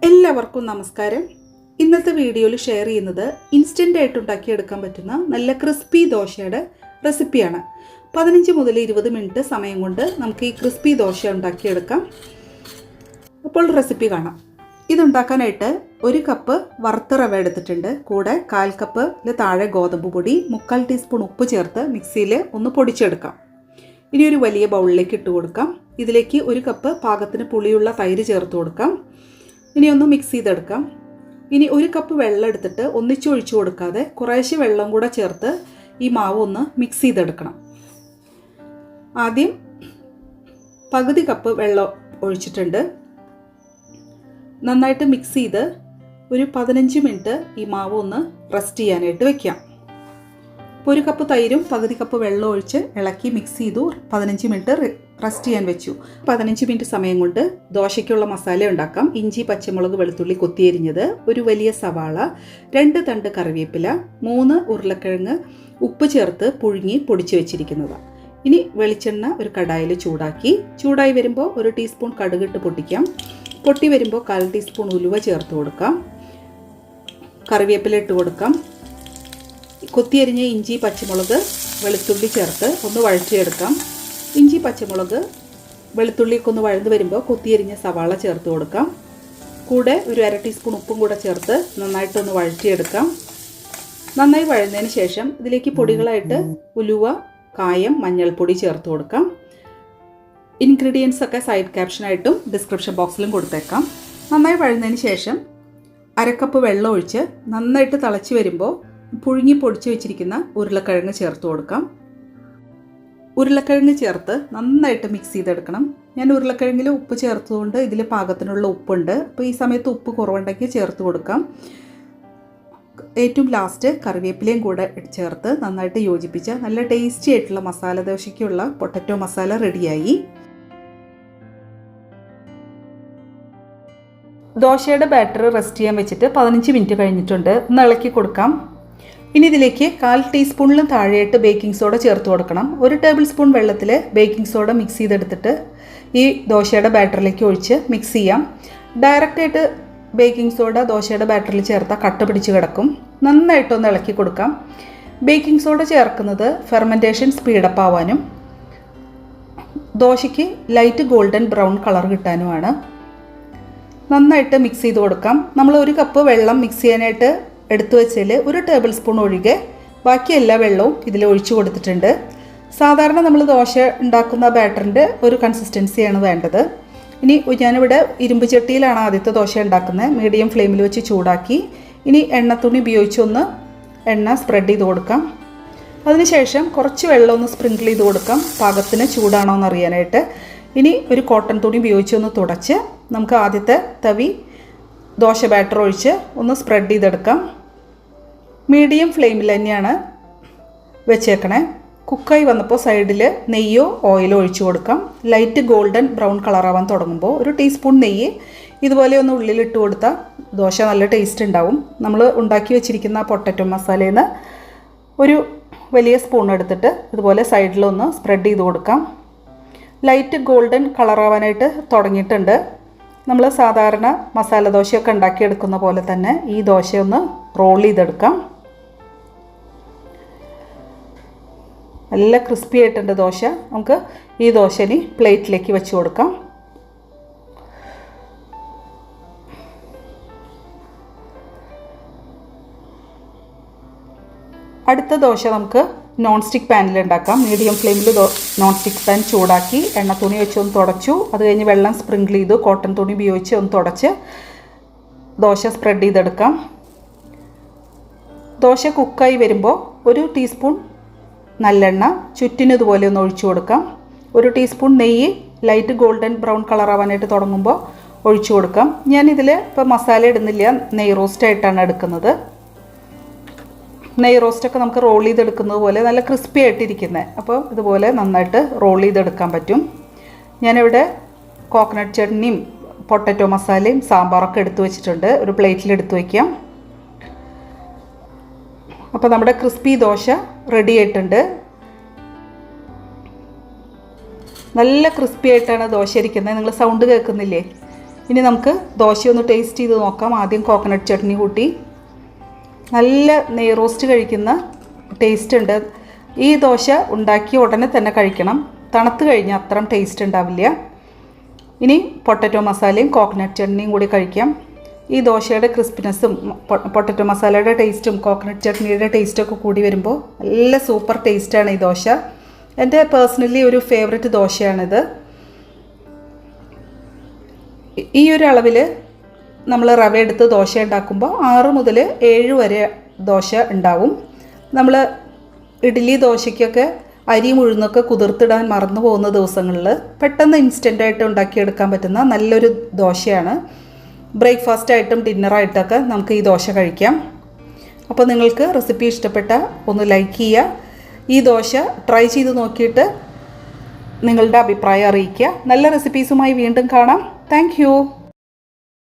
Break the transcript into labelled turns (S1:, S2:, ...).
S1: എല്ലാവർക്കും നമസ്കാരം. ഇന്നത്തെ വീഡിയോയിൽ ഷെയർ ചെയ്യുന്നത് ഇൻസ്റ്റൻ്റ് ആയിട്ട് ഉണ്ടാക്കിയെടുക്കാൻ പറ്റുന്ന നല്ല ക്രിസ്പി ദോശയുടെ റെസിപ്പിയാണ്. 15 മുതൽ 20 മിനിറ്റ് സമയം കൊണ്ട് നമുക്ക് ഈ ക്രിസ്പി ദോശ ഉണ്ടാക്കിയെടുക്കാം. അപ്പോൾ റെസിപ്പി കാണാം. ഇതുണ്ടാക്കാനായിട്ട് 1 കപ്പ് വറുത്ത റവ എടുത്തിട്ടുണ്ട്. കൂടെ 1/4 കപ്പിൽ താഴെ ഗോതമ്പ് പൊടി, 3/4 ടീസ്പൂൺ ഉപ്പ് ചേർത്ത് മിക്സിയിൽ ഒന്ന് പൊടിച്ചെടുക്കാം. ഇനി ഒരു വലിയ ബൗളിലേക്ക് ഇട്ട് കൊടുക്കാം. ഇതിലേക്ക് 1 കപ്പ് പാകത്തിന് പുളിയുള്ള തൈര് ചേർത്ത് കൊടുക്കാം. ഇനി ഒന്ന് മിക്സ് ചെയ്തെടുക്കാം. ഇനി 1 കപ്പ് വെള്ളം എടുത്തിട്ട് ഒന്നിച്ചൊഴിച്ചു കൊടുക്കാതെ കുറേശ്ശെ വെള്ളം കൂടെ ചേർത്ത് ഈ മാവ് ഒന്ന് മിക്സ് ചെയ്തെടുക്കണം. ആദ്യം പകുതി കപ്പ് വെള്ളം ഒഴിച്ചിട്ടുണ്ട്. നന്നായിട്ട് മിക്സ് ചെയ്ത് ഒരു 15 മിനിറ്റ് ഈ മാവ് ഒന്ന് റെസ്റ്റ് ചെയ്യാനായിട്ട് വെക്കാം. ഇപ്പോൾ 1 കപ്പ് തൈരും പകുതി കപ്പ് വെള്ളം ഒഴിച്ച് ഇളക്കി മിക്സ് ചെയ്തു 15 മിനിറ്റ് റെസ്റ്റ് ചെയ്യാൻ വെച്ചു. 15 മിനിറ്റ് സമയം കൊണ്ട് ദോശയ്ക്കുള്ള മസാല ഉണ്ടാക്കാം. ഇഞ്ചി, പച്ചമുളക്, വെളുത്തുള്ളി കൊത്തിയരിഞ്ഞത്, ഒരു വലിയ സവാള, 2 തണ്ട് കറിവേപ്പില, 3 ഉരുളക്കിഴങ്ങ് ഉപ്പ് ചേർത്ത് പുഴുങ്ങി പൊടിച്ച് വെച്ചിരിക്കുന്നത്. ഇനി വെളിച്ചെണ്ണ ഒരു കടായിൽ ചൂടായി വരുമ്പോൾ 1 ടീസ്പൂൺ കടുകിട്ട് പൊട്ടിക്കാം. പൊട്ടി വരുമ്പോൾ 1/4 ടീസ്പൂൺ ഉലുവ ചേർത്ത് കൊടുക്കാം. കറിവേപ്പില ഇട്ട് കൊടുക്കാം. കൊത്തിയരിഞ്ഞ ഇഞ്ചി, പച്ചമുളക്, വെളുത്തുള്ളി ചേർത്ത് ഒന്ന് വഴറ്റിയെടുക്കാം. ഇഞ്ചി, പച്ചമുളക്, വെളുത്തുള്ളിയൊക്കെ ഒന്ന് വഴന്ന് വരുമ്പോൾ കൊത്തിയരിഞ്ഞ സവാള ചേർത്ത് കൊടുക്കാം. കൂടെ ഒരു 1/2 ടീസ്പൂൺ ഉപ്പും കൂടെ ചേർത്ത് നന്നായിട്ടൊന്ന് വഴറ്റിയെടുക്കാം. നന്നായി വഴന്നതിന് ശേഷം ഇതിലേക്ക് പൊടികളായിട്ട് ഉലുവ, കായം, മഞ്ഞൾപ്പൊടി ചേർത്ത് കൊടുക്കാം. ഇൻഗ്രീഡിയൻസ് ഒക്കെ സൈഡ് ക്യാപ്ഷനായിട്ടും ഡിസ്ക്രിപ്ഷൻ ബോക്സിലും കൊടുത്തേക്കാം. നന്നായി വഴന്നതിന് ശേഷം 1/2 കപ്പ് വെള്ളം ഒഴിച്ച് നന്നായിട്ട് തിളച്ച് വരുമ്പോൾ പുഴുങ്ങി പൊടിച്ച് വെച്ചിരിക്കുന്ന ഉരുളക്കിഴങ്ങ് ചേർത്ത് കൊടുക്കാം. ഉരുളക്കിഴങ്ങ് ചേർത്ത് നന്നായിട്ട് മിക്സ് ചെയ്തെടുക്കണം. ഞാൻ ഉരുളക്കിഴങ്ങിൽ ഉപ്പ് ചേർത്തുകൊണ്ട് ഇതിൽ പാകത്തിനുള്ള ഉപ്പുണ്ട്. അപ്പോൾ ഈ സമയത്ത് ഉപ്പ് കുറവുണ്ടെങ്കിൽ ചേർത്ത് കൊടുക്കാം. ഏറ്റവും ലാസ്റ്റ് കറിവേപ്പിലയും കൂടെ ചേർത്ത് നന്നായിട്ട് യോജിപ്പിച്ച നല്ല ടേസ്റ്റി ആയിട്ടുള്ള മസാല ദോശയ്ക്കുള്ള പൊട്ടറ്റോ മസാല റെഡിയായി. ദോശയുടെ ബാറ്റർ റെസ്റ്റ് ചെയ്യാൻ വെച്ചിട്ട് 15 മിനിറ്റ് കഴിഞ്ഞിട്ടുണ്ട്. ഒന്ന് ഇളക്കി കൊടുക്കാം. ഇനി ഇതിലേക്ക് 1/4 ടീസ്പൂണിലും താഴെയായിട്ട് ബേക്കിംഗ് സോഡ ചേർത്ത് കൊടുക്കണം. 1 ടേബിൾ സ്പൂൺ വെള്ളത്തിൽ ബേക്കിംഗ് സോഡ മിക്സ് ചെയ്തെടുത്തിട്ട് ഈ ദോശയുടെ ബാറ്ററിലേക്ക് ഒഴിച്ച് മിക്സ് ചെയ്യാം. ഡയറക്റ്റായിട്ട് ബേക്കിംഗ് സോഡ ദോശയുടെ ബാറ്ററിൽ ചേർത്താൽ കട്ട പിടിച്ച് കിടക്കും. നന്നായിട്ടൊന്ന് ഇളക്കി കൊടുക്കാം. ബേക്കിംഗ് സോഡ ചേർക്കുന്നത് ഫെർമെൻറ്റേഷൻ സ്പീഡപ്പ് ആവാനും ദോശയ്ക്ക് ലൈറ്റ് ഗോൾഡൻ ബ്രൗൺ കളർ കിട്ടാനുമാണ്. നന്നായിട്ട് മിക്സ് ചെയ്ത് കൊടുക്കാം. നമ്മൾ 1 കപ്പ് വെള്ളം മിക്സ് ചെയ്യാനായിട്ട് എടുത്തു വെച്ചതിൽ 1 ടേബിൾ സ്പൂൺ ഒഴികെ ബാക്കി എല്ലാ വെള്ളവും ഇതിൽ ഒഴിച്ചു കൊടുത്തിട്ടുണ്ട്. സാധാരണ നമ്മൾ ദോശ ഉണ്ടാക്കുന്ന ബാറ്ററിൻ്റെ ഒരു കൺസിസ്റ്റൻസിയാണ് വേണ്ടത്. ഇനി ഞാനിവിടെ ഇരുമ്പ് ചട്ടിയിലാണ് ആദ്യത്തെ ദോശ ഉണ്ടാക്കുന്നത്. മീഡിയം ഫ്ലെയിമിൽ വെച്ച് ചൂടാക്കി ഇനി എണ്ണത്തുണി ഉപയോഗിച്ചൊന്ന് എണ്ണ സ്പ്രെഡ് ചെയ്ത് കൊടുക്കാം. അതിനുശേഷം കുറച്ച് വെള്ളം ഒന്ന് സ്പ്രിങ്കിൾ ചെയ്ത് കൊടുക്കാം, പാകത്തിന് ചൂടാണോ എന്ന് അറിയാനായിട്ട്. ഇനി ഒരു കോട്ടൺ തുണി ഉപയോഗിച്ചൊന്ന് തുടച്ച് നമുക്ക് ആദ്യത്തെ തവി ദോശ ബാറ്റർ ഒഴിച്ച് ഒന്ന് സ്പ്രെഡ് ചെയ്തെടുക്കാം. മീഡിയം ഫ്ലെയിമിൽ തന്നെയാണ് വെച്ചേക്കണേ. കുക്കായി വന്നപ്പോൾ സൈഡിൽ നെയ്യോ ഓയിലോ ഒഴിച്ചു കൊടുക്കാം. ലൈറ്റ് ഗോൾഡൻ ബ്രൗൺ കളറാവാൻ തുടങ്ങുമ്പോൾ 1 ടീസ്പൂൺ നെയ്യ് ഇതുപോലെ ഒന്ന് ഉള്ളിലിട്ട് കൊടുത്താൽ ദോശ നല്ല ടേസ്റ്റ് ഉണ്ടാവും. നമ്മൾ ഉണ്ടാക്കി വെച്ചിരിക്കുന്ന പൊട്ടറ്റോ മസാലയിൽ നിന്ന് ഒരു വലിയ സ്പൂൺ എടുത്തിട്ട് ഇതുപോലെ സൈഡിലൊന്ന് സ്പ്രെഡ് ചെയ്ത് കൊടുക്കാം. ലൈറ്റ് ഗോൾഡൻ കളറാവാനായിട്ട് തുടങ്ങിയിട്ടുണ്ട്. നമ്മൾ സാധാരണ മസാല ദോശയൊക്കെ ഉണ്ടാക്കിയെടുക്കുന്ന പോലെ തന്നെ ഈ ദോശയൊന്ന് റോൾ ചെയ്തെടുക്കാം. നല്ല ക്രിസ്പി ആയിട്ടുണ്ട് ദോശ. നമുക്ക് ഈ ദോശ ഇനി പ്ലേറ്റിലേക്ക് വെച്ച് കൊടുക്കാം. അടുത്ത ദോശ നമുക്ക് നോൺ സ്റ്റിക്ക് പാനിൽ ഉണ്ടാക്കാം. മീഡിയം ഫ്ലെയിമിൽ നോൺ സ്റ്റിക്ക് പാൻ ചൂടാക്കി എണ്ണ തുണി വെച്ച് ഒന്ന് തുടച്ചു. അത് കഴിഞ്ഞ് വെള്ളം സ്പ്രിങ്കിൾ ചെയ്തു കോട്ടൺ തുണി ഉപയോഗിച്ച് ഒന്ന് തുടച്ച് ദോശ സ്പ്രെഡ് ചെയ്തെടുക്കാം. ദോശ കുക്കായി വരുമ്പോൾ 1 ടീസ്പൂൺ നല്ലെണ്ണ ചുറ്റിന് ഇതുപോലെ ഒന്ന് ഒഴിച്ചു കൊടുക്കാം. 1 ടീസ്പൂൺ നെയ്യ് ലൈറ്റ് ഗോൾഡൻ ബ്രൗൺ കളറാവാനായിട്ട് തുടങ്ങുമ്പോൾ ഒഴിച്ചു കൊടുക്കാം. ഞാനിതിൽ ഇപ്പോൾ മസാല ഇടുന്നില്ല, നെയ് റോസ്റ്റായിട്ടാണ് എടുക്കുന്നത്. നെയ് റോസ്റ്റൊക്കെ നമുക്ക് റോൾ ചെയ്തെടുക്കുന്നത് പോലെ നല്ല ക്രിസ്പി ആയിട്ടിരിക്കുന്നത്. അപ്പോൾ ഇതുപോലെ നന്നായിട്ട് റോൾ ചെയ്തെടുക്കാൻ പറ്റും. ഞാനിവിടെ കോക്കനട്ട് ചട്നിയും പൊട്ടറ്റോ മസാലയും സാമ്പാറൊക്കെ എടുത്തു വെച്ചിട്ടുണ്ട്. ഒരു പ്ലേറ്റിൽ എടുത്തു വയ്ക്കാം. അപ്പോൾ നമ്മുടെ ക്രിസ്പി ദോശ റെഡി ആയിട്ടുണ്ട്. നല്ല ക്രിസ്പി ആയിട്ടാണ് ദോശ ഇരിക്കുന്നത്. നിങ്ങൾ സൗണ്ട് കേൾക്കുന്നില്ലേ? ഇനി നമുക്ക് ദോശയൊന്ന് ടേസ്റ്റ് ചെയ്ത് നോക്കാം. ആദ്യം കോക്കനട്ട് ചട്നി കൂട്ടി. നല്ല നെയ് റോസ്റ്റ് കഴിക്കുന്ന ടേസ്റ്റ് ഉണ്ട്. ഈ ദോശ ഉണ്ടാക്കിയ ഉടനെ തന്നെ കഴിക്കണം. തണുത്ത് കഴിഞ്ഞാൽ അത്രയും ടേസ്റ്റ് ഉണ്ടാവില്ല. ഇനി പൊട്ടറ്റോ മസാലയും കോക്കനട്ട് ചട്നിയും കൂടി കഴിക്കാം. ഈ ദോശയുടെ ക്രിസ്പിനെസ്സും പൊട്ടറ്റോ മസാലയുടെ ടേസ്റ്റും കോക്കനട്ട് ചട്നിയുടെ ടേസ്റ്റൊക്കെ കൂടി വരുമ്പോൾ നല്ല സൂപ്പർ ടേസ്റ്റാണ് ഈ ദോശ. എൻ്റെ പേഴ്സണലി ഒരു ഫേവററ്റ് ദോശയാണിത്. ഈ ഒരു അളവിൽ നമ്മൾ റവ എടുത്ത് ദോശ ഉണ്ടാക്കുമ്പോൾ 6 മുതൽ 7 വരെ ദോശ ഉണ്ടാവും. നമ്മൾ ഇഡ്ഡലി ദോശയ്ക്കൊക്കെ അരിയും ഉഴുന്നൊക്കെ കുതിർത്തിടാൻ മറന്നു പോകുന്ന ദിവസങ്ങളിൽ പെട്ടെന്ന് ഇൻസ്റ്റൻ്റായിട്ട് ഉണ്ടാക്കിയെടുക്കാൻ പറ്റുന്ന നല്ലൊരു ദോശയാണ്. ബ്രേക്ക്ഫാസ്റ്റായിട്ടും ഡിന്നറായിട്ടൊക്കെ നമുക്ക് ഈ ദോശ കഴിക്കാം. അപ്പോൾ നിങ്ങൾക്ക് റെസിപ്പി ഇഷ്ടപ്പെട്ട ഒന്ന് ലൈക്ക് ചെയ്യുക. ഈ ദോശ ട്രൈ ചെയ്ത് നോക്കിയിട്ട് നിങ്ങളുടെ അഭിപ്രായം അറിയിക്കുക. നല്ല റെസിപ്പീസുമായി വീണ്ടും കാണാം. Thank you.